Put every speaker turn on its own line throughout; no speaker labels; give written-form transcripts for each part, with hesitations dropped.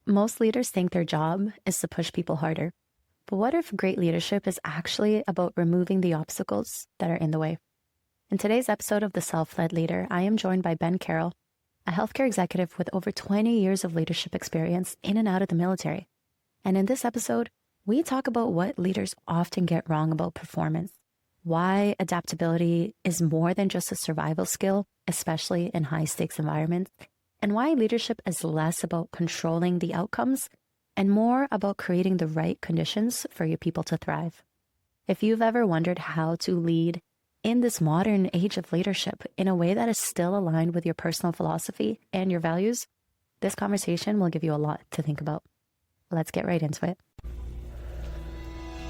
Most leaders think their job is to push people harder. But what if great leadership is actually about removing the obstacles that are in the way? In today's episode of The Self-Led Leader, I am joined by Ben Carroll, a healthcare executive with over 20 years of leadership experience in and out of the military. And in this episode, we talk about what leaders often get wrong about performance, why adaptability is more than just a survival skill, especially in high-stakes environments, and why leadership is less about controlling the outcomes and more about creating the right conditions for your people to thrive. If you've ever wondered how to lead in this modern age of leadership in a way that is still aligned with your personal philosophy and your values, this conversation will give you a lot to think about. Let's get right into it.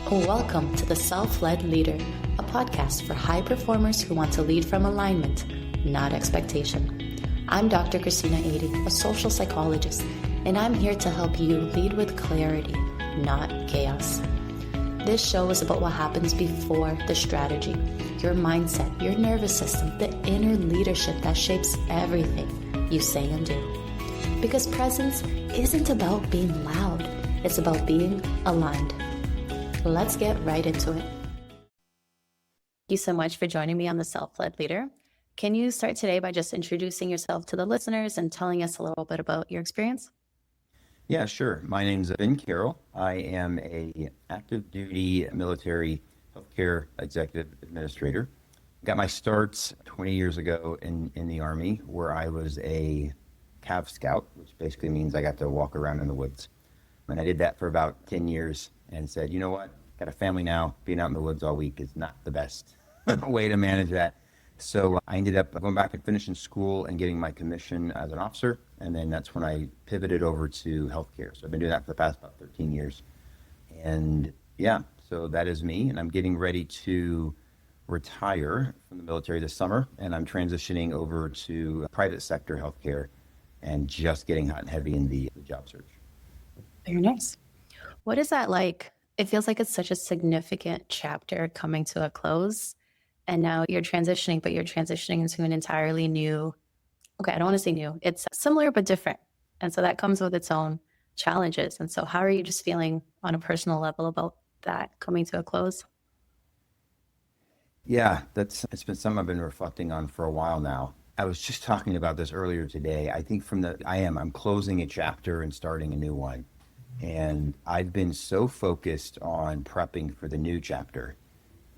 Welcome to The Self-Led Leader, a podcast for high performers who want to lead from alignment, not expectation. I'm Dr. Christina Ady, a social psychologist, and I'm here to help you lead with clarity, not chaos. This show is about what happens before the strategy, your mindset, your nervous system, the inner leadership that shapes everything you say and do. Because presence isn't about being loud, it's about being aligned. Let's get right into it. Thank you so much for joining me on The Self-Led Leader. Can you start today by just introducing yourself to the listeners and telling us a little bit about your experience?
Yeah, sure. My name's Ben Carroll. I am a active duty military healthcare executive administrator. Got my starts 20 years ago in the Army, where I was a Cav Scout, which basically means I got to walk around in the woods. And I did that for about 10 years and said, you know what, got a family now, being out in the woods all week is not the best way to manage that. So I ended up going back and finishing school and getting my commission as an officer. And then that's when I pivoted over to healthcare. So I've been doing that for the past about 13 years. And yeah, so that is me. And I'm getting ready to retire from the military this summer. And I'm transitioning over to private sector healthcare and just getting hot and heavy in the job search.
Very nice. What is that like? It feels like it's such a significant chapter coming to a close. And now you're transitioning, but you're transitioning into an entirely new, I don't want to say new, it's similar but different. And so that comes with its own challenges. And so how are you just feeling on a personal level about that coming to a close?
Yeah, it's been something I've been reflecting on for a while now. I was just talking about this earlier today. I think I'm closing a chapter and starting a new one. And I've been so focused on prepping for the new chapter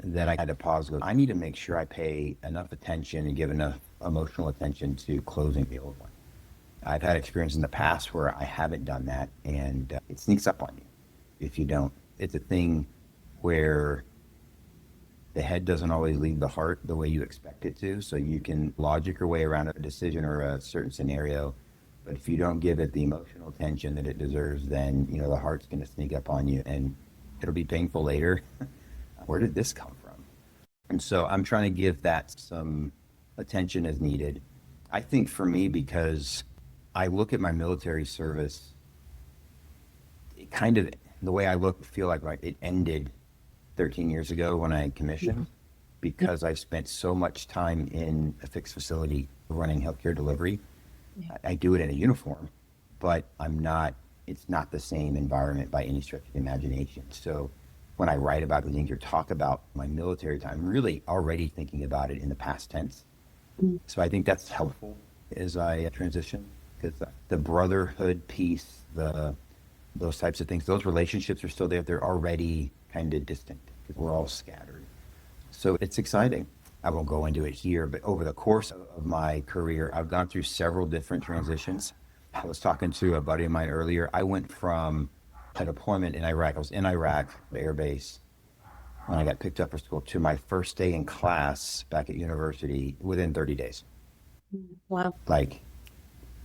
that I had to pause. I need to make sure I pay enough attention and give enough emotional attention to closing the old one. I've had experience in the past where I haven't done that, and it sneaks up on you if you don't. It's a thing where the head doesn't always lead the heart the way you expect it to, so you can logic your way around a decision or a certain scenario. But if you don't give it the emotional attention that it deserves, then the heart's going to sneak up on you, and it'll be painful later. Where did this come from? And so I'm trying to give that some attention as needed. I think for me, because I look at my military service, it kind of, the way I feel like it ended 13 years ago when I commissioned, because I spent so much time in a fixed facility running healthcare delivery. I do it in a uniform, but it's not the same environment by any stretch of the imagination. So when I write about the things or talk about my military time, I'm really already thinking about it in the past tense. So I think that's helpful as I transition, because the brotherhood piece, those types of things, those relationships are still there. They're already kind of distant because we're all scattered. So it's exciting. I won't go into it here, but over the course of my career, I've gone through several different transitions. I was talking to a buddy of mine earlier. I went from a deployment in Iraq. I was in Iraq, the air base, when I got picked up for school, to my first day in class back at university within 30 days.
Wow.
Like,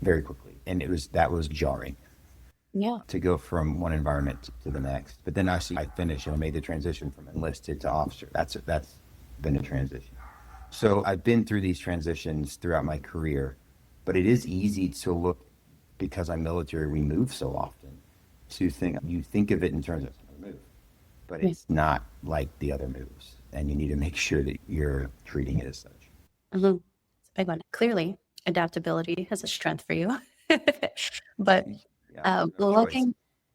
very quickly. And that was jarring.
Yeah.
To go from one environment to the next. But then I finished and I made the transition from enlisted to officer. That's been a transition. So I've been through these transitions throughout my career, but it is easy to look, because I'm military, we move so often, you think of it in terms of a move, but it's not like the other moves, and you need to make sure that you're treating it as such.
Mm-hmm. It's a big one. Clearly, adaptability is a strength for you. But
Yeah, there's no
Well,
choice.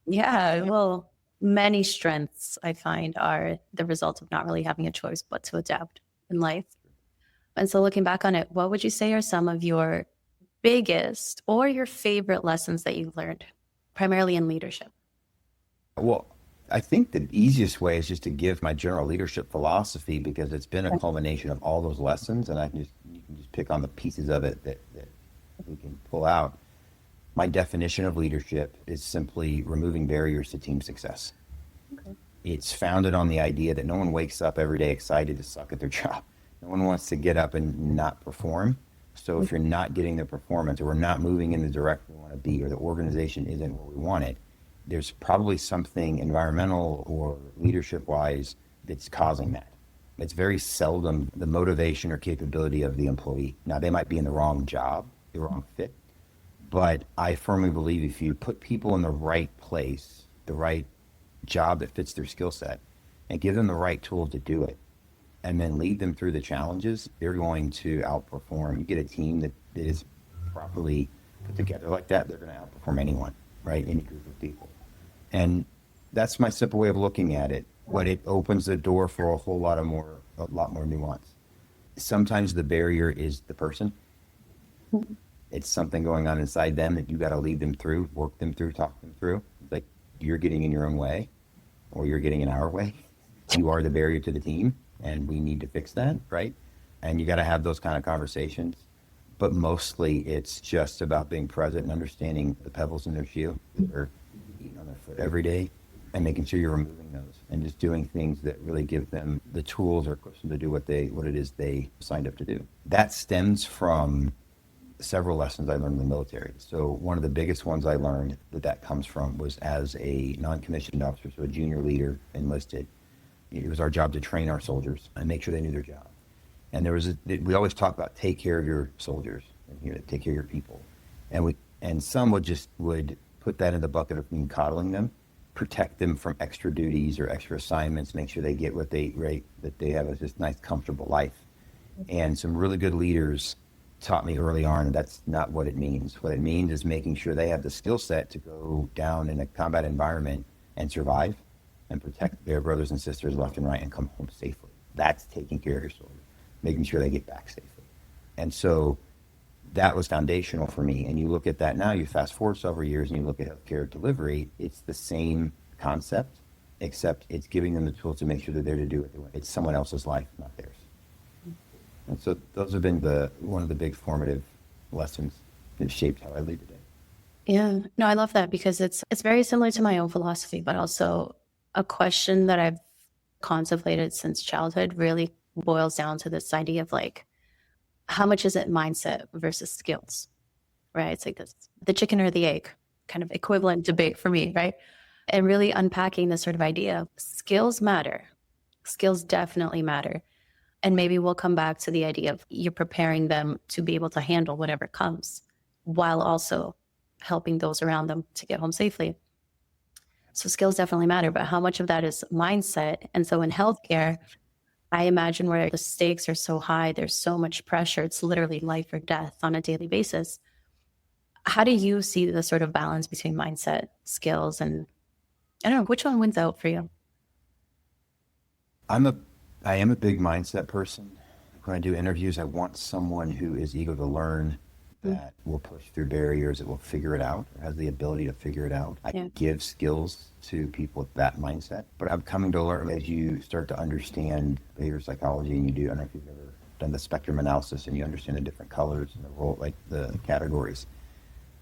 yeah, well, many strengths I find are the result of not really having a choice but to adapt in life. And so looking back on it, what would you say are some of your biggest or your favorite lessons that you've learned, primarily in leadership?
Well, I think the easiest way is just to give my general leadership philosophy because it's been a culmination of all those lessons, and you can just pick on the pieces of it that we can pull out. My definition of leadership is simply removing barriers to team success. It's founded on the idea that no one wakes up every day excited to suck at their job. No one wants to get up and not perform. So if you're not getting the performance or we're not moving in the direction we want to be or the organization isn't where we want it, there's probably something environmental or leadership wise that's causing that. It's very seldom the motivation or capability of the employee. Now, they might be in the wrong job, the wrong fit, but I firmly believe if you put people in the right place, the right job that fits their skill set, and give them the right tools to do it, and then lead them through the challenges, they're going to outperform. You get a team that is properly put together like that, they're going to outperform anyone, right? Any group of people. And that's my simple way of looking at it. But it opens the door for a lot more nuance. Sometimes the barrier is the person. It's something going on inside them that you got to lead them through, work them through, talk them through. Like you're getting in your own way or you're getting in our way. You are the barrier to the team and we need to fix that, right? And you got to have those kind of conversations. But mostly it's just about being present and understanding the pebbles in their shoe that are eating on their foot every day and making sure you're removing those and just doing things that really give them the tools or equips them to do what it is they signed up to do. That stems from several lessons I learned in the military. So one of the biggest ones I learned that comes from was as a non-commissioned officer, so a junior leader enlisted. It was our job to train our soldiers and make sure they knew their job. And we always talk about take care of your soldiers and here to take care of your people. And some would put that in the bucket of being coddling them, protect them from extra duties or extra assignments, make sure they get that they have a just nice, comfortable life. And some really good leaders taught me early on that's not what it means. What it means is making sure they have the skill set to go down in a combat environment and survive and protect their brothers and sisters left and right and come home safely. That's taking care of your soldiers, making sure they get back safely. And so that was foundational for me. And you look at that now, you fast forward several years and you look at healthcare delivery, it's the same concept, except it's giving them the tools to make sure they're there to do it. It's someone else's life, not theirs. And so those have been one of the big formative lessons that shaped how I lead today.
Yeah, no, I love that because it's very similar to my own philosophy, but also a question that I've contemplated since childhood really boils down to this idea of like, how much is it mindset versus skills, right? It's like this, the chicken or the egg kind of equivalent debate for me, right? And really unpacking this sort of idea of skills matter. Skills definitely matter. And maybe we'll come back to the idea of you're preparing them to be able to handle whatever comes while also helping those around them to get home safely. So skills definitely matter, but how much of that is mindset? And so in healthcare, I imagine where the stakes are so high, there's so much pressure. It's literally life or death on a daily basis. How do you see the sort of balance between mindset, skills, and I don't know, which one wins out for you?
I am a big mindset person. When I do interviews, I want someone who is eager to learn, that will push through barriers, that will figure it out, or has the ability to figure it out. I
Yeah.
give skills to people with that mindset. But I'm coming to learn as you start to understand behavior psychology and I don't know if you've ever done the spectrum analysis and you understand the different colors and the role, like the categories.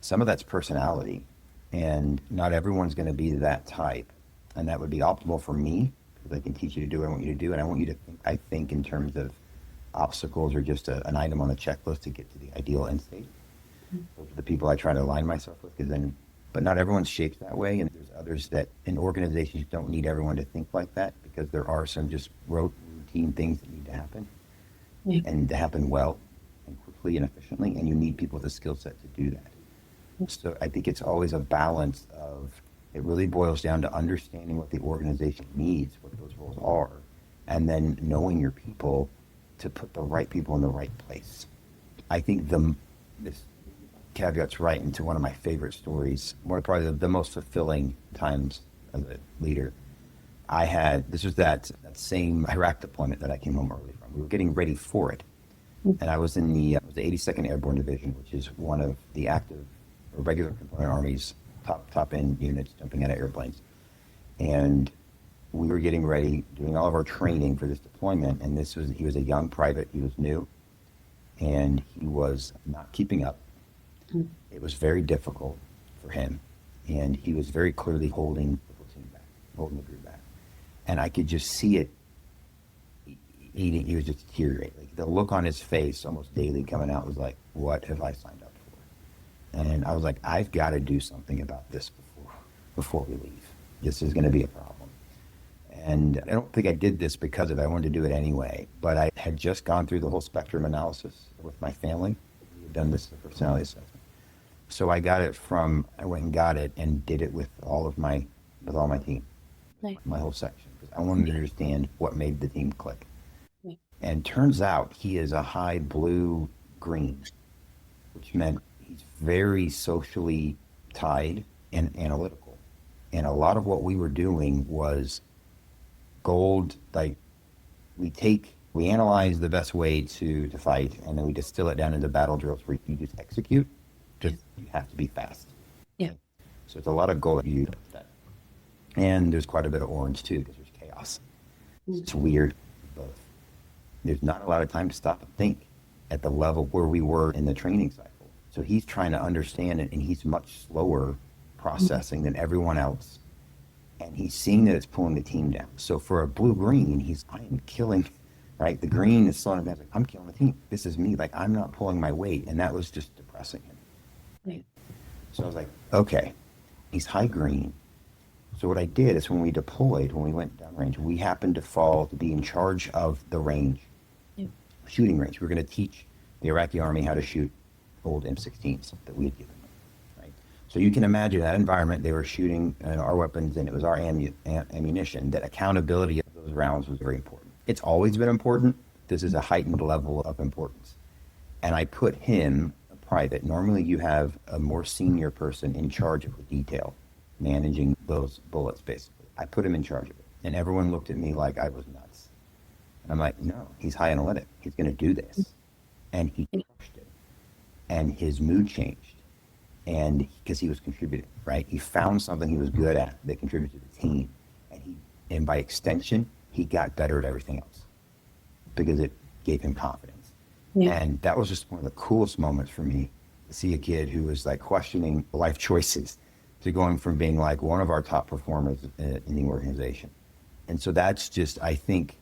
Some of that's personality, and not everyone's going to be that type. And that would be optimal for me because I can teach you to do what I want you to do. And I want you to think, I think in terms of obstacles are just an item on the checklist to get to the ideal end state. Those are the people I try to align myself with, but not everyone's shaped that way. And there's others that in organizations don't need everyone to think like that because there are some just routine things that need to happen and to happen well and quickly and efficiently. And you need people with a skill set to do that. So I think it's always a balance of, it really boils down to understanding what the organization needs, what those roles are, and then knowing your people to put the right people in the right place. I think this caveats right into one of my favorite stories, one of probably the most fulfilling times as a leader. This was that same Iraq deployment that I came home early from. We were getting ready for it. And I was in the 82nd Airborne Division, which is one of the active or regular component armies, top end units jumping out of airplanes. And we were getting ready, doing all of our training for this deployment. And he was a young private. He was new, and he was not keeping up. It was very difficult for him, and he was very clearly holding the platoon back, holding the group back. And I could just see it eating. He was just deteriorating. Like, the look on his face almost daily coming out was like, what have I signed up for? And I was like, I've got to do something about this before we leave. This is going to be a problem. And I don't think I did this because of it. I wanted to do it anyway. But I had just gone through the whole spectrum analysis with my family. We had done this personality assessment. So I went and got it and did it with all my team,
Nice.
my whole section, because I wanted to understand what made the team click.
Nice.
And turns out he is a high blue-green, which meant he's very socially tied and analytical. And a lot of what we were doing was gold, like we analyze the best way to fight, and then we distill it down into battle drills where you just execute. Just you have to be fast.
Yeah.
So it's a lot of gold that you use that. And there's quite a bit of orange too, because there's chaos. It's weird, both. There's not a lot of time to stop and think at the level where we were in the training cycle. So he's trying to understand it, and he's much slower processing than everyone else. And he's seeing that it's pulling the team down. So for a blue-green, I am killing, right? The green is slowing him down. Like, I'm killing the team. This is me. Like, I'm not pulling my weight. And that was just depressing him.
Right.
So I was like, okay, he's high green. So what I did is when we went downrange, we happened to fall to be in charge of the range, shooting range. We were going to teach the Iraqi army how to shoot old M16s that we had given them, right? So you can imagine that environment. They were shooting our weapons, and it was our ammunition. That accountability of those rounds was very important. It's always been important. This is a heightened level of importance. And I put him, a private. Normally you have a more senior person in charge of the detail, managing those bullets, basically. I put him in charge of it. And everyone looked at me like I was nuts. And I'm like, no, he's high analytic. He's going to do this. And he crushed it. And his mood changed. And because he was contributing, right? He found something he was good at that contributed to the team. And by extension, he got better at everything else because it gave him confidence. Yeah. And that was just one of the coolest moments for me to see a kid who was like questioning life choices to going from being like one of our top performers in the organization. And so that's just, I think,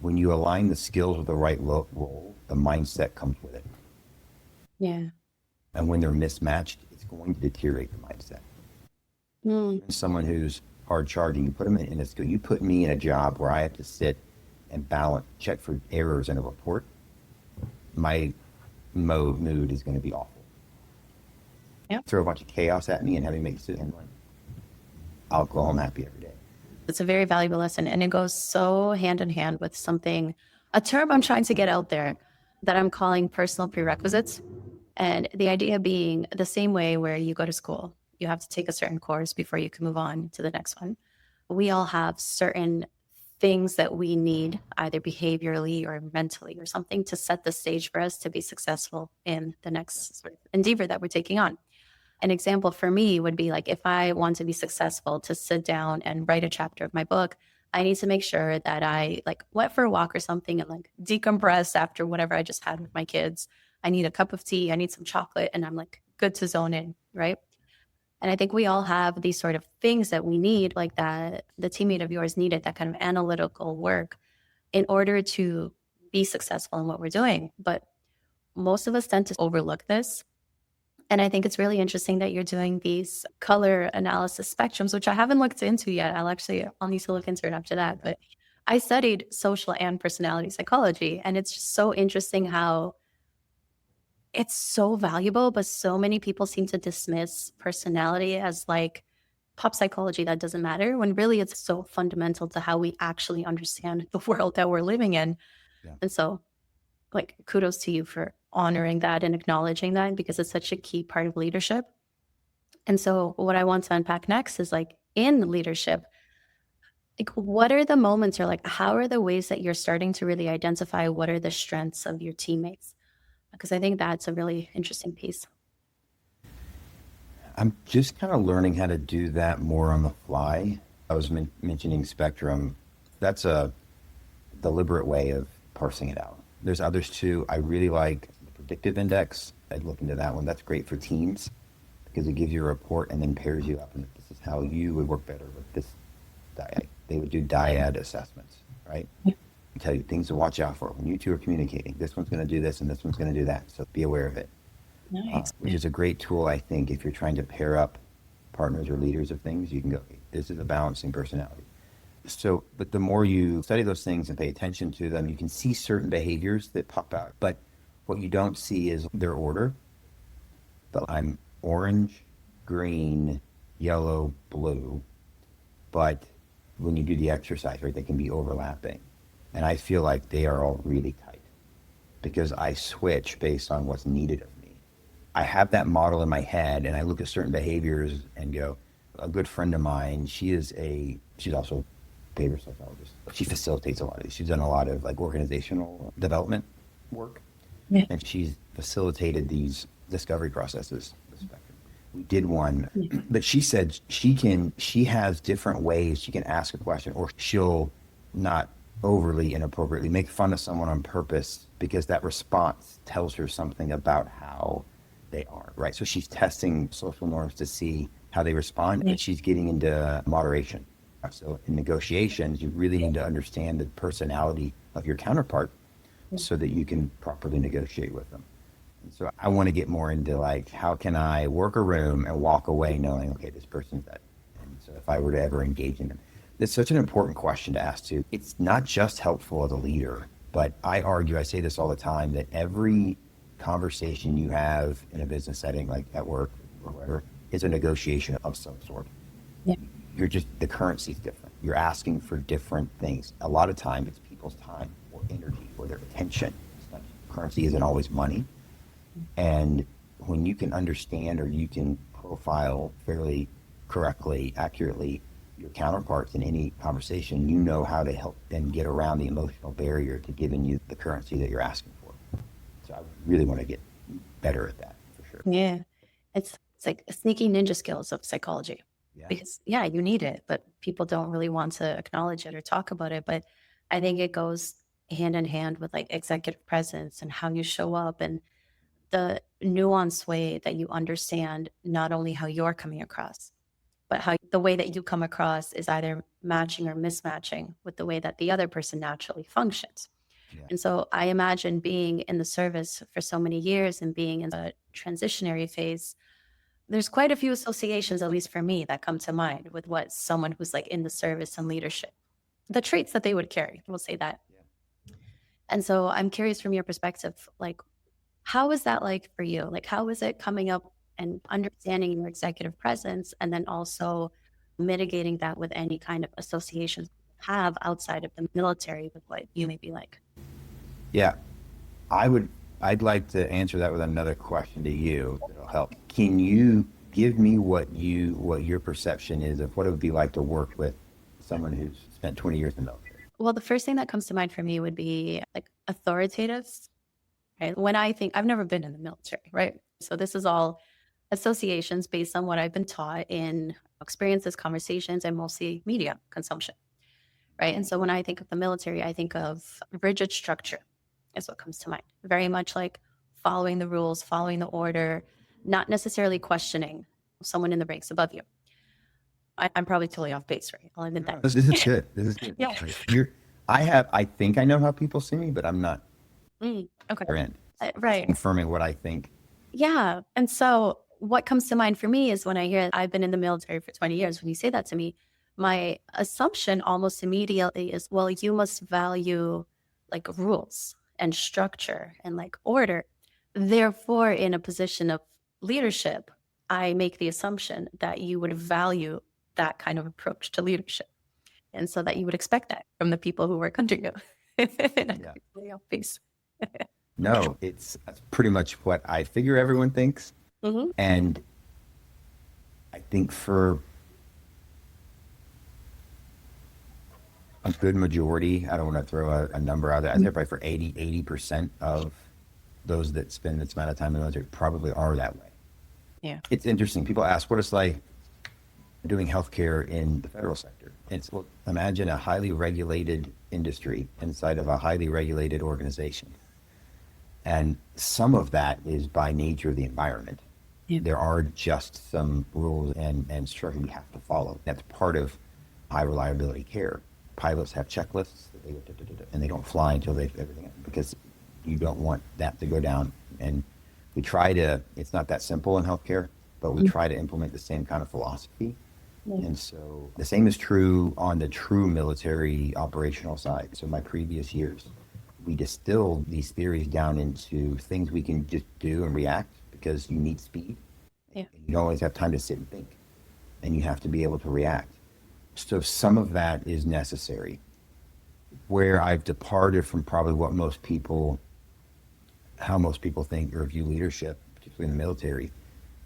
when you align the skills with the right role, the mindset comes with it.
Yeah.
And when they're mismatched, it's going to deteriorate the mindset. Someone who's hard charging, you put them in a skill. You put me in a job where I have to sit and balance, check for errors in a report. My mood is going to be awful.
Yeah.
Throw a bunch of chaos at me and have me make decisions. I'll go home happy every day.
It's a very valuable lesson, and it goes so hand in hand with a term I'm trying to get out there that I'm calling personal prerequisites. And the idea being the same way where you go to school, you have to take a certain course before you can move on to the next one. We all have certain things that we need, either behaviorally or mentally or something, to set the stage for us to be successful in the next sort of endeavor that we're taking on. An example for me would be like, if I want to be successful to sit down and write a chapter of my book, I need to make sure that I like went for a walk or something and like decompress after whatever I just had with my kids. I need a cup of tea, I need some chocolate, and I'm like good to zone in, right? And I think we all have these sort of things that we need, like that the teammate of yours needed, that kind of analytical work in order to be successful in what we're doing. But most of us tend to overlook this. And I think it's really interesting that you're doing these color analysis spectrums, which I haven't looked into yet. I'll need to look into it after that. But I studied social and personality psychology, and it's just so interesting how it's so valuable, but so many people seem to dismiss personality as like pop psychology that doesn't matter, when really it's so fundamental to how we actually understand the world that we're living in. Yeah. And so, like, kudos to you for honoring that and acknowledging that because it's such a key part of leadership. And so what I want to unpack next is like in leadership, like what are the moments or like how are the ways that you're starting to really identify what are the strengths of your teammates? Because I think that's a really interesting piece.
I'm just kind of learning how to do that more on the fly. I was mentioning spectrum. That's a deliberate way of parsing it out. There's others too. I really like the predictive index. I'd look into that one. That's great for teams because it gives you a report and then pairs you up. And this is how you would work better with this dyad. They would do dyad assessments, right? Tell you things to watch out for when you two are communicating. This one's going to do this and this one's going to do that. So be aware of it.
Nice.
Which is a great tool, I think, if you're trying to pair up partners or leaders of things. You can go, this is a balancing personality. So, but the more you study those things and pay attention to them, you can see certain behaviors that pop out. But what you don't see is their order. But I'm orange, green, yellow, blue. But when you do the exercise, right, they can be overlapping. And I feel like they are all really tight because I switch based on what's needed of me. I have that model in my head and I look at certain behaviors and go, a good friend of mine, she's also a behavioral psychologist. She facilitates a lot of these. She's done a lot of like organizational development work.
Yeah.
And she's facilitated these discovery processes. We did one, but she said she has different ways she can ask a question, or she'll not overly inappropriately make fun of someone on purpose because that response tells her something about how they are, right? So she's testing social norms to see how they respond, and she's getting into moderation. So in negotiations, you really need to understand the personality of your counterpart so that you can properly negotiate with them. And so I want to get more into like, how can I work a room and walk away knowing, okay, this person's that. And so if I were to ever engage in them, it's such an important question to ask too. It's not just helpful as a leader, but I argue, I say this all the time, that every conversation you have in a business setting, like at work or wherever, is a negotiation of some sort.
Yeah.
The currency is different. You're asking for different things. A lot of time it's people's time or energy or their attention. Currency isn't always money. And when you can understand or you can profile fairly correctly, accurately, your counterparts in any conversation, you know how to help them get around the emotional barrier to giving you the currency that you're asking for. So I really want to get better at that for sure.
Yeah. It's like sneaky ninja skills of psychology.
Yeah.
Because yeah, you need it, but people don't really want to acknowledge it or talk about it. But I think it goes hand in hand with like executive presence and how you show up and the nuanced way that you understand not only how you're coming across, but how the way that you come across is either matching or mismatching with the way that the other person naturally functions.
Yeah.
And so I imagine being in the service for so many years and being in a transitionary phase, there's quite a few associations, at least for me, that come to mind with what someone who's like in the service and leadership, the traits that they would carry, we'll say that.
Yeah.
And so I'm curious from your perspective, like, how is that like for you? Like, how is it coming up and understanding your executive presence and then also mitigating that with any kind of associations you have outside of the military with what you may be like?
Yeah. I'd like to answer that with another question to you that'll help. Can you give me what your perception is of what it would be like to work with someone who's spent 20 years in the military?
Well, the first thing that comes to mind for me would be like authoritative, right? When I think I've never been in the military, right? So this is all associations based on what I've been taught in experiences, conversations, and mostly media consumption, right? And so when I think of the military, I think of rigid structure is what comes to mind. Very much like following the rules, following the order, not necessarily questioning someone in the ranks above you. I'm probably totally off base, right? I'll admit that.
This is good. This is good.
Yeah.
I think I know how people see me, but I'm not
Okay. Right.
confirming what I think.
Yeah. And so what comes to mind for me is when I hear I've been in the military for 20 years, when you say that to me, my assumption almost immediately is, well, you must value like rules and structure and like order. Therefore, in a position of leadership, I make the assumption that you would value that kind of approach to leadership. And so that you would expect that from the people who work under you.
Yeah.
Peace.
No, that's pretty much what I figure everyone thinks.
Hmm.
And I think for a good majority, I don't want to throw a number out there. I think probably for 80% of those that spend this amount of time in the military probably are that way.
Yeah.
It's interesting. People ask what it's like doing healthcare in the federal sector. It's, well, imagine a highly regulated industry inside of a highly regulated organization. And some of that is by nature of the environment.
Yeah.
There are just some rules and structure we have to follow. That's part of high reliability care. Pilots have checklists that and they don't fly until they've everything, because you don't want that to go down. And we try to, it's not that simple in healthcare, but we try to implement the same kind of philosophy.
Yeah.
And so the same is true on the true military operational side. So my previous years, we distilled these theories down into things we can just do and react, because you need speed.
Yeah.
You don't always have time to sit and think, and you have to be able to react. So some of that is necessary. Where I've departed from probably what most people, how most people think or view leadership, particularly in the military,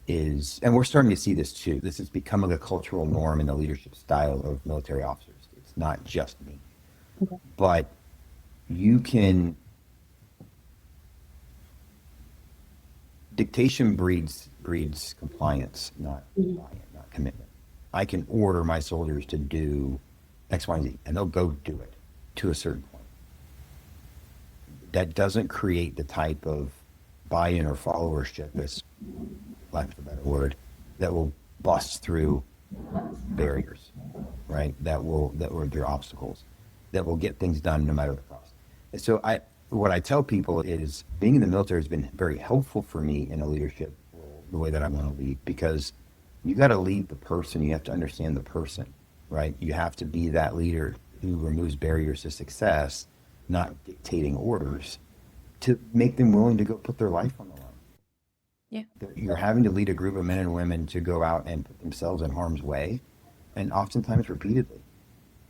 is, and we're starting to see this too. This is becoming a cultural norm in the leadership style of military officers. It's not just me,
Okay.
but you can, dictation breeds compliance, not buy-in, not commitment. I can order my soldiers to do X, Y, and Z, and they'll go do it to a certain point. That doesn't create the type of buy-in or followership, as lack of a better word, that will bust through barriers, right? That will there are obstacles that will get things done no matter the cost. And so what I tell people is being in the military has been very helpful for me in a leadership role, the way that I want to lead, because you got to lead the person. You have to understand the person, right? You have to be that leader who removes barriers to success, not dictating orders, to make them willing to go put their life on the line.
Yeah.
You're having to lead a group of men and women to go out and put themselves in harm's way, and oftentimes repeatedly,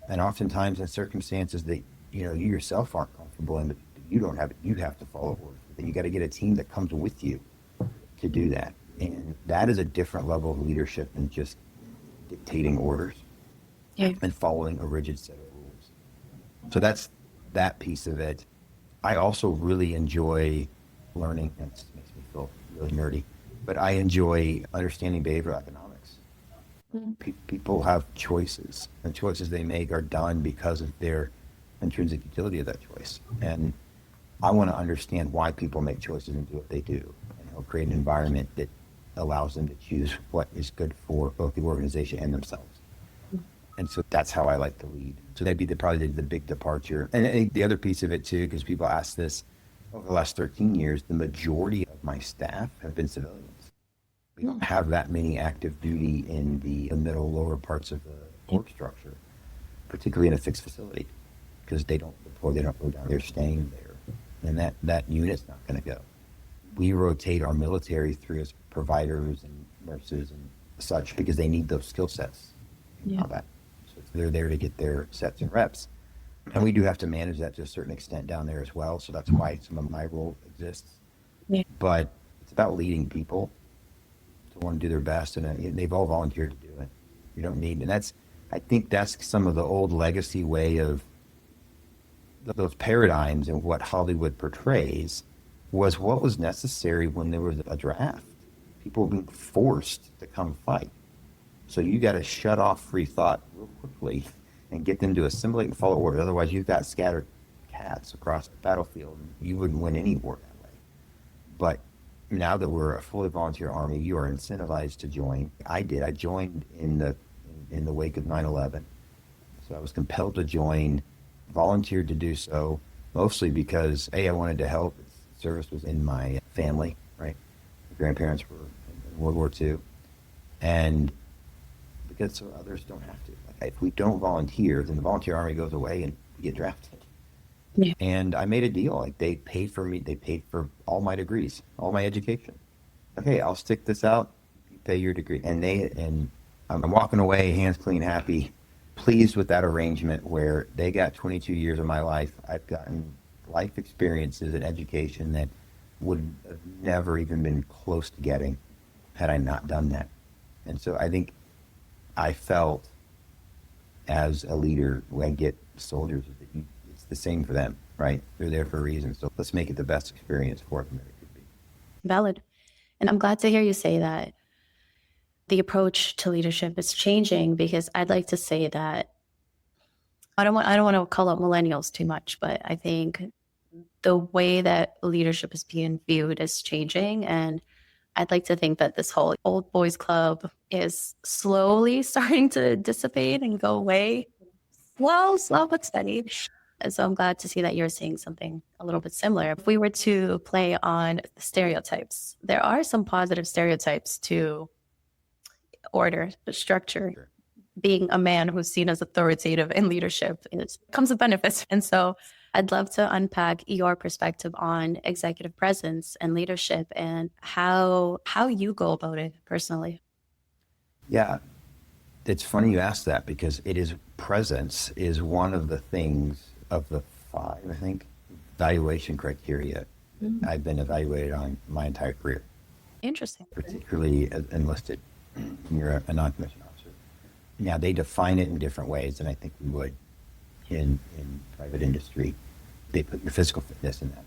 and oftentimes in circumstances that you yourself aren't comfortable in, but you don't have it. You have to follow orders. Then you got to get a team that comes with you to do that, and that is a different level of leadership than just dictating orders
Yeah.
and following a rigid set of rules. So that's that piece of it. I also really enjoy learning. That makes me feel really nerdy, but I enjoy understanding behavioral economics. People have choices, and choices they make are done because of their intrinsic utility of that choice. And I want to understand why people make choices and do what they do, and help create an environment that allows them to choose what is good for both the organization and themselves. And so that's how I like to lead. So that'd be probably the big departure. And I think the other piece of it too, because people ask this, over the last 13 years, the majority of my staff have been civilians. We don't have that many active duty in the middle, lower parts of the org structure, particularly in a fixed facility, because they don't deploy, they don't go down, they're staying there. And that unit's not going to go. We rotate our military through as providers and nurses and such, because they need those skill sets in
Yeah.
combat. So they're there to get their sets and reps. And we do have to manage that to a certain extent down there as well. So that's why some of my role exists.
Yeah.
But it's about leading people to want to do their best, and they've all volunteered to do it. You don't need, and I think that's some of the old legacy way of those paradigms and what Hollywood portrays was what was necessary when there was a draft. People were being forced to come fight. So you got to shut off free thought real quickly and get them to assimilate and follow orders. Otherwise, you've got scattered cats across the battlefield. You wouldn't win any war that way. But now that we're a fully volunteer army, you are incentivized to join. I did. I joined in the wake of 9/11. So I was compelled to join, volunteered to do so, mostly because, A, I wanted to help. Service was in my family, right? My grandparents were in World War II. And because so others don't have to. Like, if we don't volunteer, then the volunteer army goes away and we get drafted.
Yeah.
And I made a deal. Like, they paid for me. They paid for all my degrees, all my education. Okay, I'll stick this out. You pay your degree. And I'm walking away, hands clean, happy, pleased with that arrangement where they got 22 years of my life. I've gotten life experiences and education that would have never even been close to getting had I not done that. And so I think I felt as a leader when I get soldiers, it's the same for them, right? They're there for a reason. So let's make it the best experience for them that it could be.
Valid. And I'm glad to hear you say that the approach to leadership is changing, because I'd like to say that I don't want to call out millennials too much, but I think the way that leadership is being viewed is changing. And I'd like to think that this whole old boys club is slowly starting to dissipate and go away. Slow but steady. And so I'm glad to see that you're seeing something a little bit similar. If we were to play on stereotypes, there are some positive stereotypes to order, the structure.
Sure.
Being a man who's seen as authoritative in leadership comes with benefits. And so I'd love to unpack your perspective on executive presence and leadership and how you go about it personally.
Yeah, it's funny you asked that because presence is one of the things of the 5, I think, evaluation criteria I've been evaluated on my entire career,
Interesting.
particularly as enlisted. You're a non-commissioned officer. Now, they define it in different ways than I think we would in private industry. They put your physical fitness in that,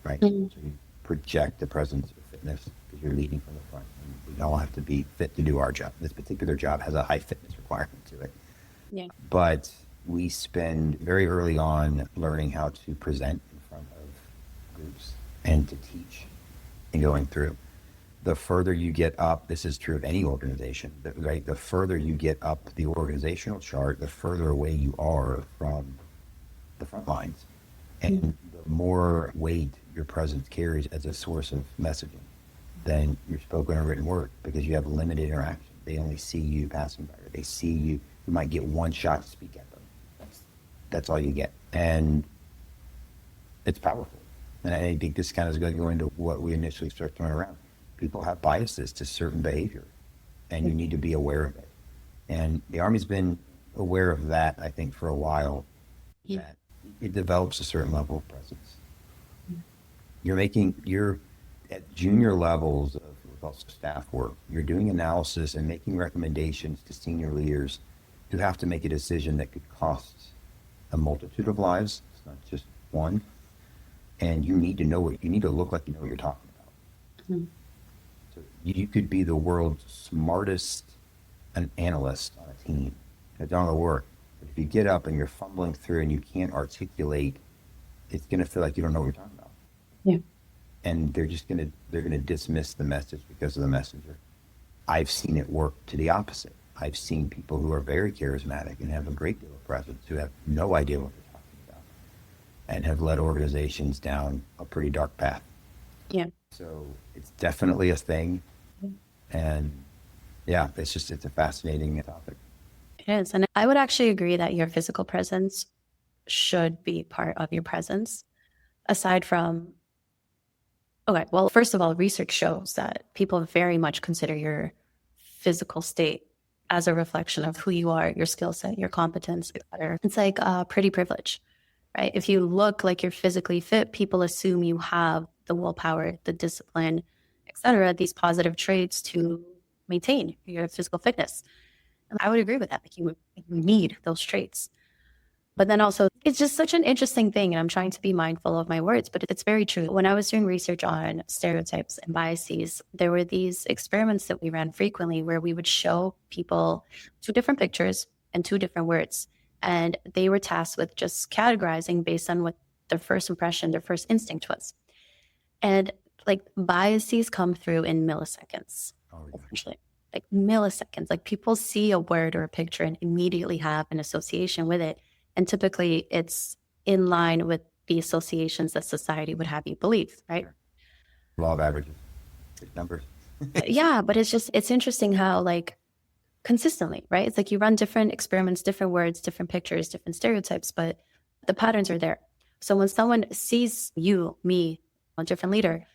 right? So you project the presence of fitness because you're leading from the front. And we all have to be fit to do our job. This particular job has a high fitness requirement to it.
Yeah.
But we spend very early on learning how to present in front of groups and to teach and going through. The further you get up, this is true of any organization, right? The further you get up the organizational chart, the further away you are from the front lines. And the more weight your presence carries as a source of messaging than your spoken or written word, because you have limited interaction. They only see you passing by. They see you. You might get one shot to speak at them. That's all you get. And it's powerful. And I think this kind of is going to go into what we initially start throwing around. People have biases to certain behavior, and you need to be aware of it. And the Army's been aware of that, I think, for a while, that it develops a certain level of presence. You're at junior levels of also staff work. You're doing analysis and making recommendations to senior leaders who have to make a decision that could cost a multitude of lives. It's not just one. And you need to look like you know what you're talking about. So you could be the world's smartest analyst on a team. It's not going to work. But if you get up and you're fumbling through and you can't articulate, it's going to feel like you don't know what you're talking about.
Yeah.
And they're going to dismiss the message because of the messenger. I've seen it work to the opposite. I've seen people who are very charismatic and have a great deal of presence who have no idea what they're talking about and have led organizations down a pretty dark path.
Yeah.
So it's definitely a thing. And yeah, it's a fascinating topic.
It is. And I would actually agree that your physical presence should be part of your presence, aside from, okay, well, first of all, research shows that people very much consider your physical state as a reflection of who you are, your skill set, your competence, etc. It's like a pretty privilege, right? If you look like you're physically fit, people assume you have the willpower, the discipline, etc., these positive traits to maintain your physical fitness. And I would agree with that. Like you need those traits. But then also, it's just such an interesting thing. And I'm trying to be mindful of my words, but it's very true. When I was doing research on stereotypes and biases, there were these experiments that we ran frequently where we would show people 2 different pictures and 2 different words. And they were tasked with just categorizing based on what their first impression, their first instinct was. And like biases come through in milliseconds, essentially. Like milliseconds. Like people see a word or a picture and immediately have an association with it. And typically it's in line with the associations that society would have you believe, right?
Law of averages, big numbers.
Yeah, but it's interesting how like consistently, right? It's like you run different experiments, different words, different pictures, different stereotypes, but the patterns are there. So when someone sees you, me, a different leader,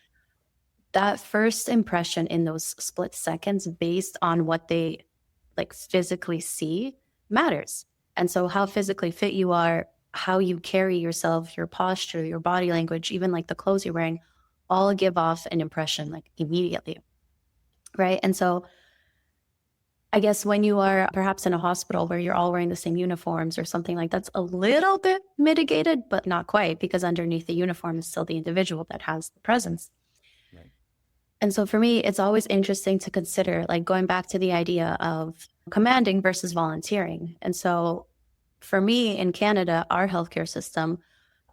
that first impression in those split seconds based on what they like physically see matters. And so how physically fit you are how you carry yourself, your posture, your body language, even like the clothes you're wearing, all give off an impression like immediately. Right. And so I guess when you are perhaps in a hospital where you're all wearing the same uniforms or something like that's a little bit mitigated, but not quite, because underneath the uniform is still the individual that has the presence.
Right.
And so for me, it's always interesting to consider, like going back to the idea of commanding versus volunteering. And so for me in Canada, our healthcare system,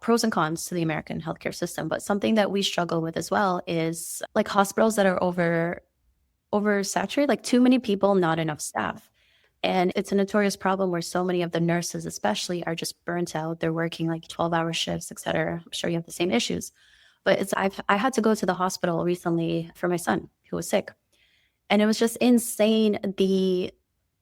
pros and cons to the American healthcare system, but something that we struggle with as well is like hospitals that are oversaturated, like too many people, not enough staff. And it's a notorious problem where so many of the nurses, especially, are just burnt out. They're working like 12-hour shifts, et cetera. I'm sure you have the same issues. But I had to go to the hospital recently for my son who was sick. And it was just insane the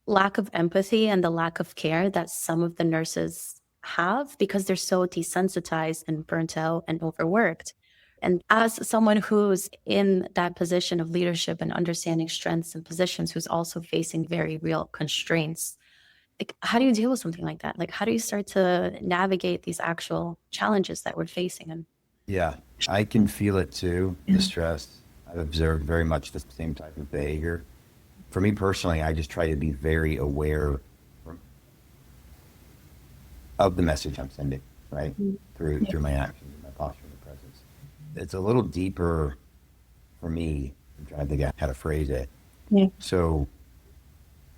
lack of empathy and the lack of care that some of the nurses have because they're so desensitized and burnt out and overworked. And as someone who's in that position of leadership and understanding strengths and positions, who's also facing very real constraints, like how do you deal with something like that? Like how do you start to navigate these actual challenges that we're facing? And
Yeah, I can feel it too, the stress. I've observed very much the same type of behavior. For me personally, I just try to be very aware of the message I'm sending, right? Through my actions, my posture, and presence. It's a little deeper for me. I'm trying to think of how to phrase it.
yeah,
So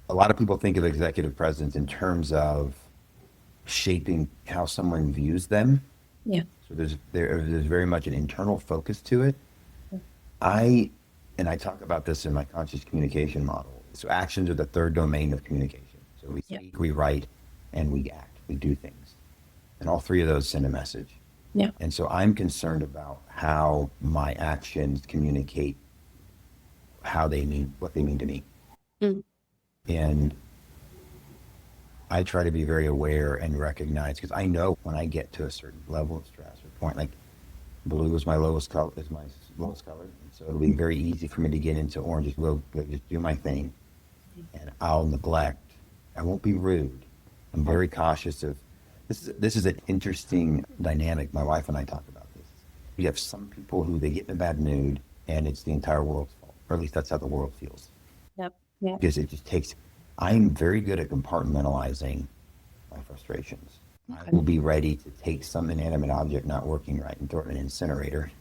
a lot of people think of executive presence in terms of shaping how someone views them.
yeah,
So there's very much an internal focus to it. I and I talk about this in my conscious communication model. So actions are the third domain of communication. So we
yeah,
speak, we write, and we act. We do things. And all three of those send a message.
yeah,
And so I'm concerned about how my actions communicate what they mean to me.
mm,
And I try to be very aware and recognize because I know when I get to a certain level of stress or point, like blue is my lowest color, and so it'll be very easy for me to get into orange. Just do my thing, and I'll neglect. I won't be rude. I'm very cautious of this. This is an interesting dynamic. My wife and I talk about this. You have some people who they get in a bad mood, and it's the entire world's fault, or at least that's how the world feels,
yep, yeah,
because it just takes. I'm very good at compartmentalizing my frustrations. I
okay,
will be ready to take some inanimate object not working right and throw it in an incinerator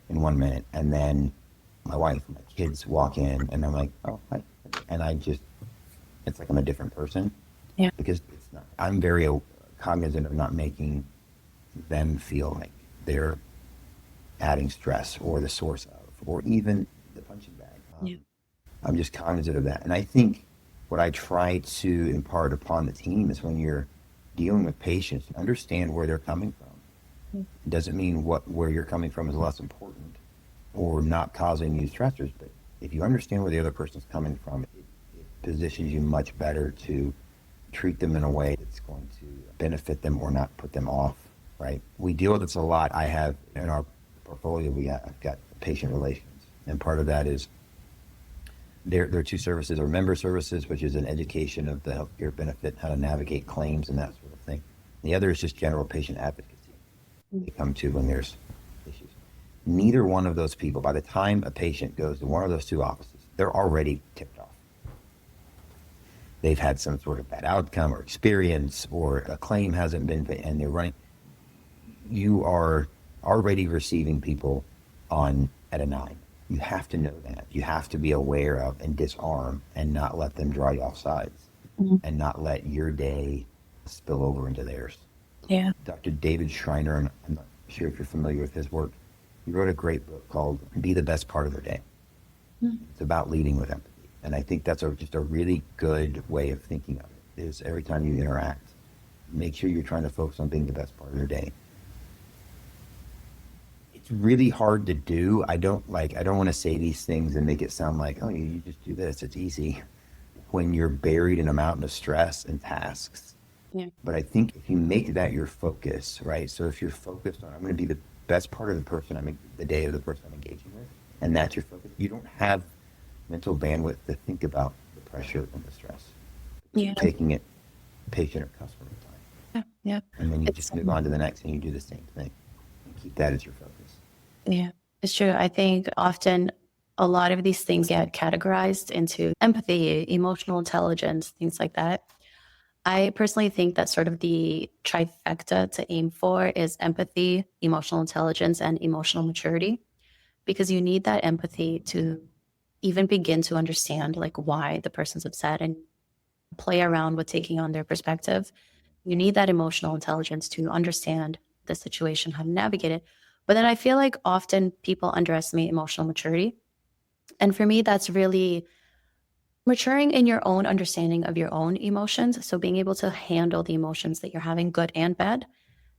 in 1 minute. And then my wife and my kids walk in and I'm like, oh, hi. And it's like I'm a different person
yeah,
because it's not, I'm very cognizant of not making them feel like they're adding stress or the source of, or even the punching bag.
yeah,
I'm just cognizant of that. And I think what I try to impart upon the team is when you're dealing with patients, understand where they're coming from. It doesn't mean where you're coming from is less important or not causing you stressors, but if you understand where the other person's coming from, it positions you much better to treat them in a way that's going to benefit them or not put them off, right? We deal with this a lot. I have in our portfolio, I've got patient relations, and part of that is there are two services, or member services, which is an education of the healthcare benefit, how to navigate claims and that sort of thing. The other is just general patient advocacy they come to when there's issues. Neither one of those people, by the time a patient goes to one of those two offices, they're already tipped off. They've had some sort of bad outcome or experience, or a claim hasn't been paid, and they're running. You are already receiving people on at a 9. You have to know that. You have to be aware of and disarm and not let them draw you off sides and not let your day spill over into theirs.
yeah,
Dr. David Schreiner, and I'm not sure if you're familiar with his work, he wrote a great book called Be the Best Part of Their Day. It's about leading with empathy. And I think that's just a really good way of thinking of it, is every time you interact, make sure you're trying to focus on being the best part of their day. It's really hard to do. I don't want to say these things and make it sound like, oh, you just do this. It's easy when you're buried in a mountain of stress and tasks.
yeah,
But I think if you make that your focus, right? So if you're focused on, I'm going to be the best part of the person the day of the person I'm engaging with, and that's your focus, you don't have mental bandwidth to think about the pressure and the stress.
yeah,
You're taking it patient or customer time.
yeah, Yeah.
And then you
It's
just move on to the next and you do the same thing. And keep that as your focus.
Yeah, it's true. I think often a lot of these things get categorized into empathy, emotional intelligence, things like that. I personally think that sort of the trifecta to aim for is empathy, emotional intelligence, and emotional maturity, because you need that empathy to even begin to understand like why the person's upset and play around with taking on their perspective. You need that emotional intelligence to understand the situation, how to navigate it. But then I feel like often people underestimate emotional maturity. And for me, that's really maturing in your own understanding of your own emotions. So being able to handle the emotions that you're having, good and bad.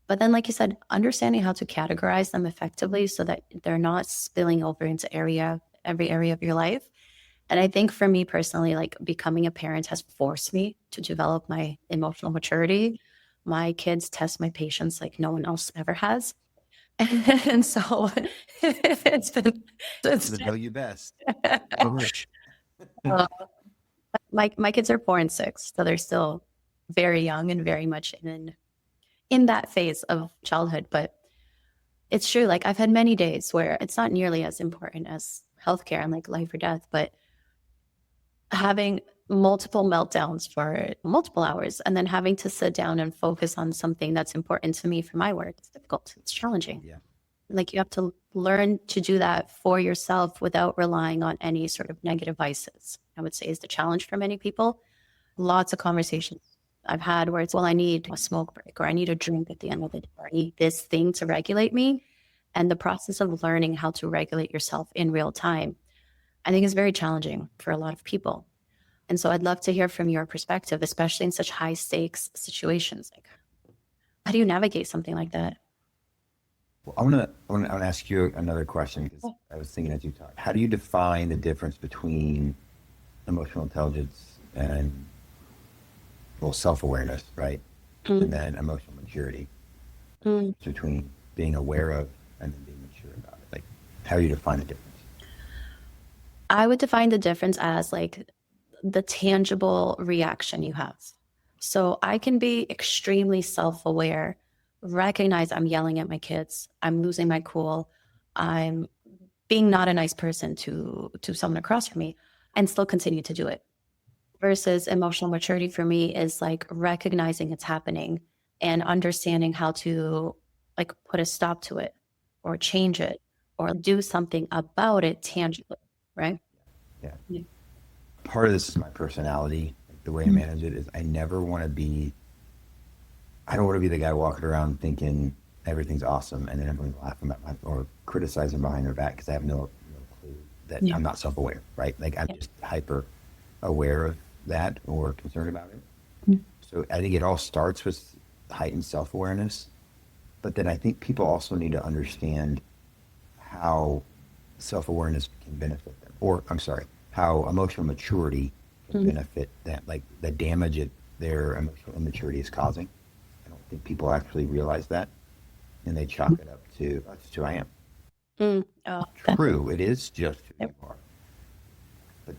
But then, like you said, understanding how to categorize them effectively so that they're not spilling over into every area of your life. And I think for me personally, like becoming a parent has forced me to develop my emotional maturity. My kids test my patience like no one else ever has. And so it's been, it's,
They know you best. It'll work.
uh, my kids are 4 and 6, so they're still very young and very much in that phase of childhood. But it's true. Like I've had many days where it's not nearly as important as healthcare and like life or death, but having multiple meltdowns for multiple hours and then having to sit down and focus on something that's important to me for my work, it's difficult. It's challenging.
Yeah.
Like you have to learn to do that for yourself without relying on any sort of negative vices, I would say is the challenge for many people. Lots of conversations I've had where it's, well, I need a smoke break or I need a drink at the end of the day or I need this thing to regulate me. And the process of learning how to regulate yourself in real time, I think is very challenging for a lot of people. And so I'd love to hear from your perspective, especially in such high stakes situations. Like, how do you navigate something like that?
Well, I want to ask you another question because I was thinking as you talk. How do you define the difference between emotional intelligence and well self-awareness, right? And
Mm,
then emotional maturity
mm.
between being aware of and then being mature about it. Like, how do you define the difference?
I would define the difference as like the tangible reaction you have. So I can be extremely self aware, recognize I'm yelling at my kids, I'm losing my cool, I'm being not a nice person to someone across from me, and still continue to do it. Versus emotional maturity for me is like recognizing it's happening and understanding how to like put a stop to it or change it or do something about it tangibly, right?
Yeah.
Yeah.
Part of this is my personality. Like, the way I manage it is I don't want to be the guy walking around thinking everything's awesome and then everyone's laughing at my or criticizing behind their back because I have no clue that
Yeah.
I'm not self-aware, right? Like I'm
Yeah.
just hyper aware of that or concerned about it.
Mm.
So I think it all starts with heightened self-awareness, but then I think people also need to understand how self-awareness can benefit them, or I'm sorry, how emotional maturity can
Mm.
benefit them, like the damage their emotional immaturity is causing. I don't think people actually realize that, and they chalk it up to that's just who I am.
Mm. Oh,
True, it is just who
yep.
you are, but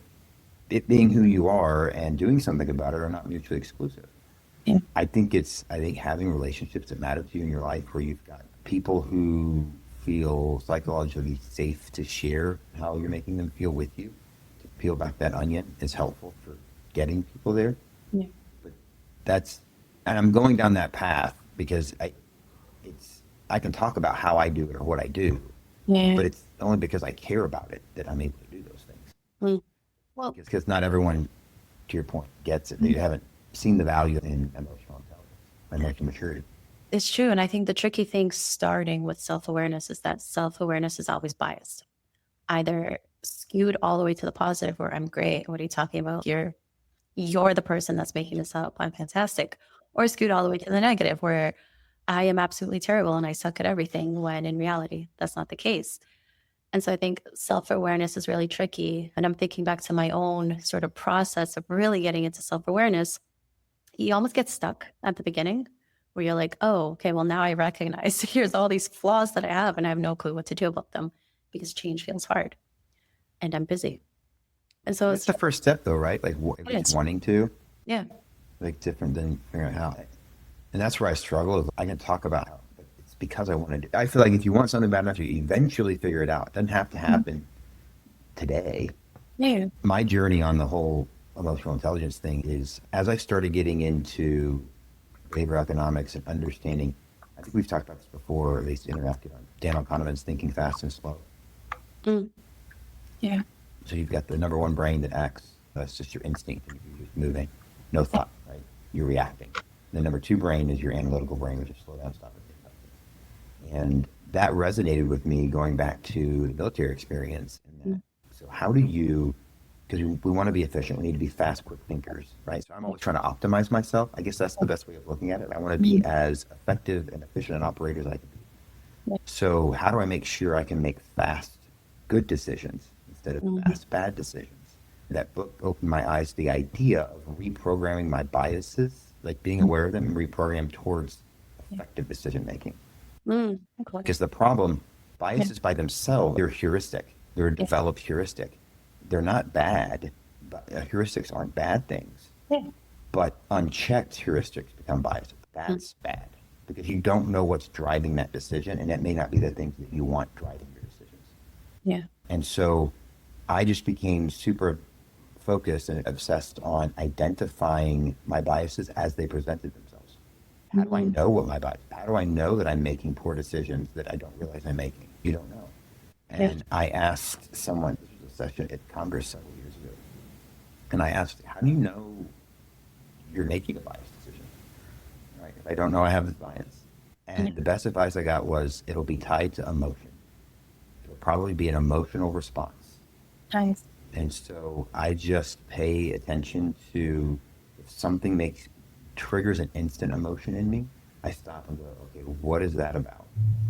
it being who you are and doing something about it are not mutually exclusive.
Yeah.
I think having relationships that matter to you in your life where you've got people who feel psychologically safe to share how you're making them feel with you, to peel back that onion is helpful for getting people there.
Yeah.
But that's, and I'm going down that path because I can talk about how I do it or what I do,
Yeah.
but it's only because I care about it that I'm able to do those things.
Mm. Well,
Because not everyone, to your point, gets it. They haven't seen the value in emotional intelligence, emotional maturity.
it's true. And I think the tricky thing starting with self awareness is that self awareness is always biased, either skewed all the way to the positive, where I'm great. What are you talking about? You're the person that's making this up. I'm fantastic. Or skewed all the way to the negative, where I am absolutely terrible and I suck at everything, when in reality, that's not the case. And so I think self awareness is really tricky. And I'm thinking back to my own sort of process of really getting into self awareness. You almost get stuck at the beginning where you're like, oh, okay, well, now I recognize here's all these flaws that I have and I have no clue what to do about them because change feels hard and I'm busy. And so
That's
it's,
the first step, though, right? Like at
it
least
is.
wanting to,
Yeah.
like different than figuring out how. And that's where I struggle. I can talk about how it's because I want to. I feel like if you want something bad enough, you eventually figure it out. It doesn't have to happen today.
Yeah.
My journey on the whole emotional intelligence thing is as I started getting into behavioral economics and understanding. I think we've talked about this before, or at least interacted on Daniel Kahneman's Thinking Fast and Slow.
Mm. Yeah.
So you've got the number one brain that acts. That's just your instinct. You're just moving, no thought, right? You're reacting. The number two brain is your analytical brain, which is slow down, stop, and think about it. And that resonated with me going back to the military experience. And that, so how do you, because we want to be efficient, we need to be fast, quick thinkers, right? So I'm always trying to optimize myself. I guess that's the best way of looking at it. I want to be as effective and efficient an operator as I can be. So how do I make sure I can make fast, good decisions instead of fast, bad decisions? That book opened my eyes to the idea of reprogramming my biases, like being aware of them and reprogram towards effective decision making.
Okay.
Because the problem, biases by themselves, they're heuristic. They're a developed heuristic. They're not bad. But heuristics aren't bad things.
Yeah.
But unchecked heuristics become biases. That's bad. Because you don't know what's driving that decision, and that may not be the things that you want driving your decisions.
Yeah.
And so I just became super focused and obsessed on identifying my biases as they presented themselves. How do I know what my bias? How do I know that I'm making poor decisions that I don't realize I'm making? You don't know. And I asked someone, this was a session at Congress several years ago, and I asked, how do you know you're making a biased decision? Right? If I don't know I have this bias. And the best advice I got was it'll be tied to emotion. It'll probably be an emotional response.
Nice.
And so I just pay attention to if something triggers an instant emotion in me, I stop and go, okay, what is that about?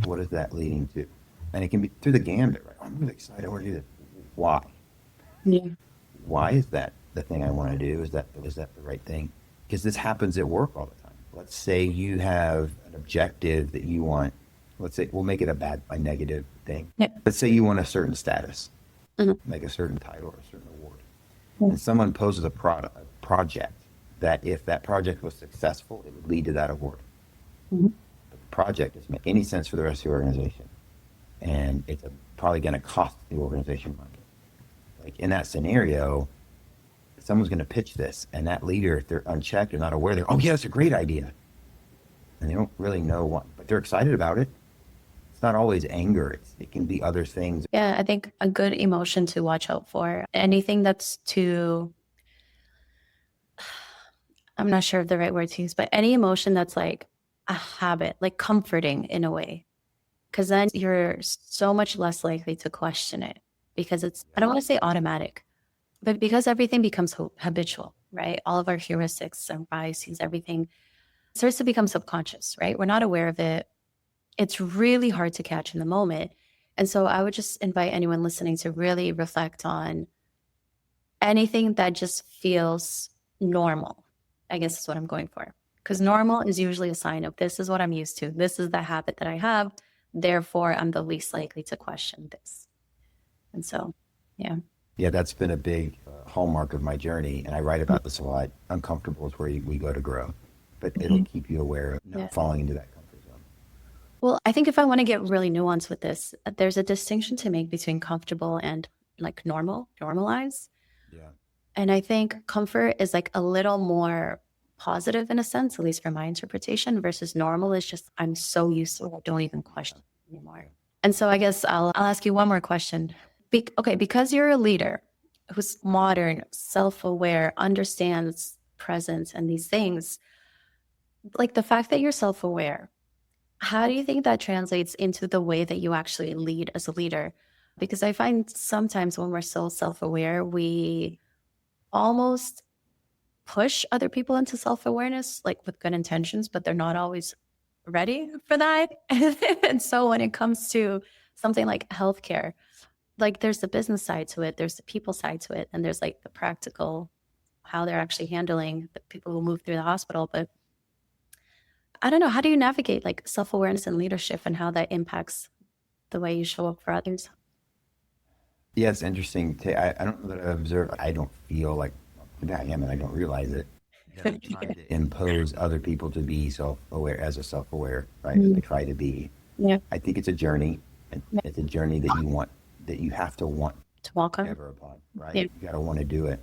What is that leading to? And it can be through the gambit, right? I'm really excited. I want to do this. Why?
Yeah.
Why is that the thing I want to do? Is that the right thing? Because this happens at work all the time. Let's say you have an objective that you want. Let's say we'll make it a negative thing.
Yeah.
Let's say you want a certain status, like a certain title or a certain award. And someone poses a project that if that project was successful, it would lead to that award. But the project doesn't make any sense for the rest of the organization. And it's probably going to cost the organization money. Like in that scenario, someone's going to pitch this, and that leader, if they're unchecked or not aware, they're, oh yeah, that's a great idea. And they don't really know what, but they're excited about it. It's not always anger. It can be other things.
Yeah, I think a good emotion to watch out for. Anything that's too, I'm not sure of the right word to use, but any emotion that's like a habit, like comforting in a way, because then you're so much less likely to question it because it's, I don't want to say automatic, but because everything becomes habitual, right? All of our heuristics and biases, everything starts to become subconscious, right? We're not aware of it. It's really hard to catch in the moment. And so I would just invite anyone listening to really reflect on anything that just feels normal, I guess is what I'm going for. Because normal is usually a sign of this is what I'm used to. This is the habit that I have. Therefore, I'm the least likely to question this. And so, yeah.
Yeah, that's been a big hallmark of my journey. And I write about this a lot. Uncomfortable is where we go to grow. But it'll keep you aware of not falling into that comfort zone.
Well, I think if I want to get really nuanced with this, there's a distinction to make between comfortable and like normalize.
Yeah.
And I think comfort is like a little more positive in a sense, at least from my interpretation, versus normal is just, I'm so used to it, I don't even question it anymore. And so I guess I'll ask you one more question. Okay, because you're a leader who's modern, self-aware, understands presence and these things, like the fact that you're self-aware, how do you think that translates into the way that you actually lead as a leader? Because I find sometimes when we're so self-aware, we almost push other people into self-awareness, like with good intentions, but they're not always ready for that. And so when it comes to something like healthcare, like there's the business side to it, there's the people side to it, and there's like the practical, how they're actually handling the people who move through the hospital. But I don't know, how do you navigate like self-awareness and leadership and how that impacts the way you show up for others?
Yeah, it's interesting. I don't know that I've observed. I don't feel like maybe I am, and I don't realize it. that I try to impose other people to be self-aware as a self-aware, right?
Mm.
I try to be.
Yeah.
I think it's a journey, and
Yeah.
it's a journey that you have to want
To walk on.
ever upon, right?
Yeah.
You got to want to do it.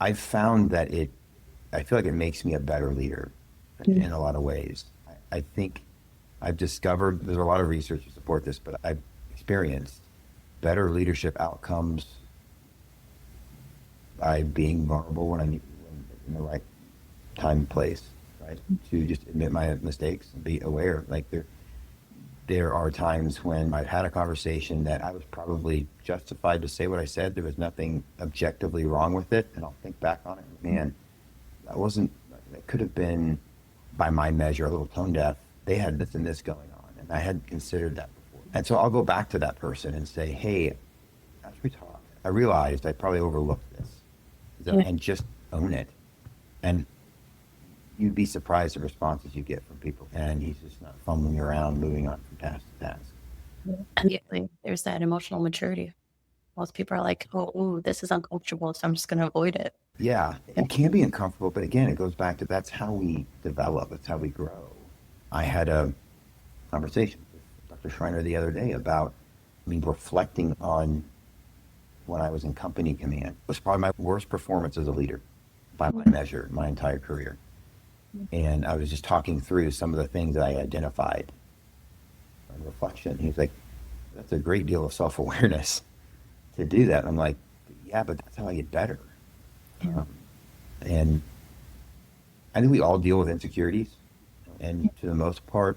I've found that I feel like it makes me a better leader in a lot of ways. I think I've discovered, there's a lot of research to support this, but I've experienced better leadership outcomes by being vulnerable when in the right time and place, right? To just admit my mistakes and be aware. Like there are times when I've had a conversation that I was probably justified to say what I said. There was nothing objectively wrong with it. And I'll think back on it. Man, that could have been, by my measure, a little tone deaf. They had this and this going on. And I hadn't considered that before. And so I'll go back to that person and say, hey, as we talk, I realized I probably overlooked this. And just own it. And you'd be surprised the responses you get from people. And he's just not fumbling around, moving on from task to task.
Immediately, there's that emotional maturity. Most people are like, oh, ooh, this is uncomfortable, so I'm just going to avoid it.
Yeah, it can be uncomfortable, but again, it goes back to that's how we develop, that's how we grow. I had a conversation with Dr. Schreiner the other day about me reflecting on when I was in company command. It was probably my worst performance as a leader by my measure, my entire career. And I was just talking through some of the things that I identified on reflection. He was like, that's a great deal of self-awareness to do that. And I'm like, yeah, but that's how I get better. And I think we all deal with insecurities. And to the most part,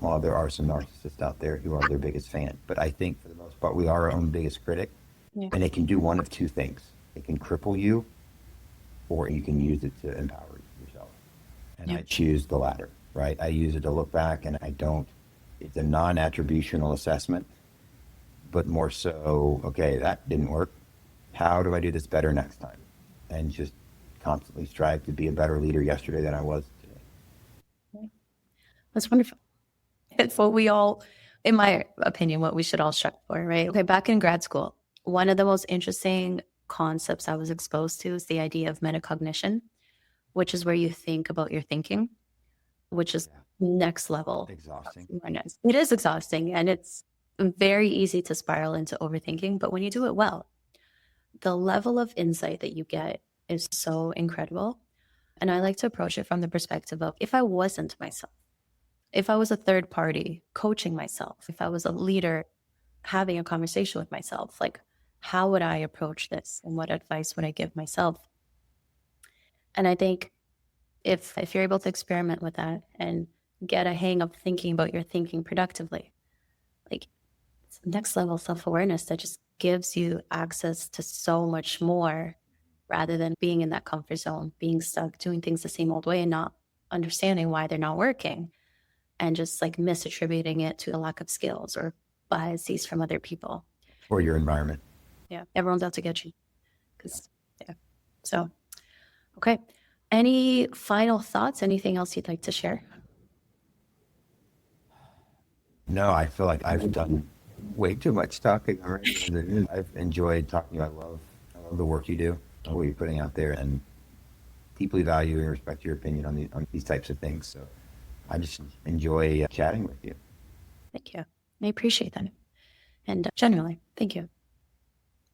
while there are some narcissists out there who are their biggest fan, but I think for the most part, we are our own biggest critic.
Yeah.
And it can do one of two things. It can cripple you, or you can use it to empower yourself. And I choose the latter, right? I use it to look back and it's a non-attributional assessment, but more so, okay, that didn't work. How do I do this better next time? And just constantly strive to be a better leader yesterday than I was today.
That's wonderful. It's what we all, in my opinion, what we should all strive for, right? Okay, back in grad school, one of the most interesting concepts I was exposed to is the idea of metacognition, which is where you think about your thinking, which is next level.
Exhausting.
It is exhausting, and it's very easy to spiral into overthinking. But when you do it well, the level of insight that you get is so incredible. And I like to approach it from the perspective of if I wasn't myself, if I was a third party coaching myself, if I was a leader having a conversation with myself, like how would I approach this and what advice would I give myself? And I think if you're able to experiment with that and get a hang of thinking about your thinking productively, like it's next level self-awareness that just gives you access to so much more rather than being in that comfort zone, being stuck doing things the same old way and not understanding why they're not working and just like misattributing it to a lack of skills or biases from other people.
Or your environment.
Yeah, everyone's out to get you. So, okay. Any final thoughts? Anything else you'd like to share?
No, I feel like I've done way too much talking already. I've enjoyed talking. I love the work you do, what you're putting out there, and deeply value and respect your opinion on these types of things. So I just enjoy chatting with you.
Thank you. I appreciate that. And genuinely, thank you.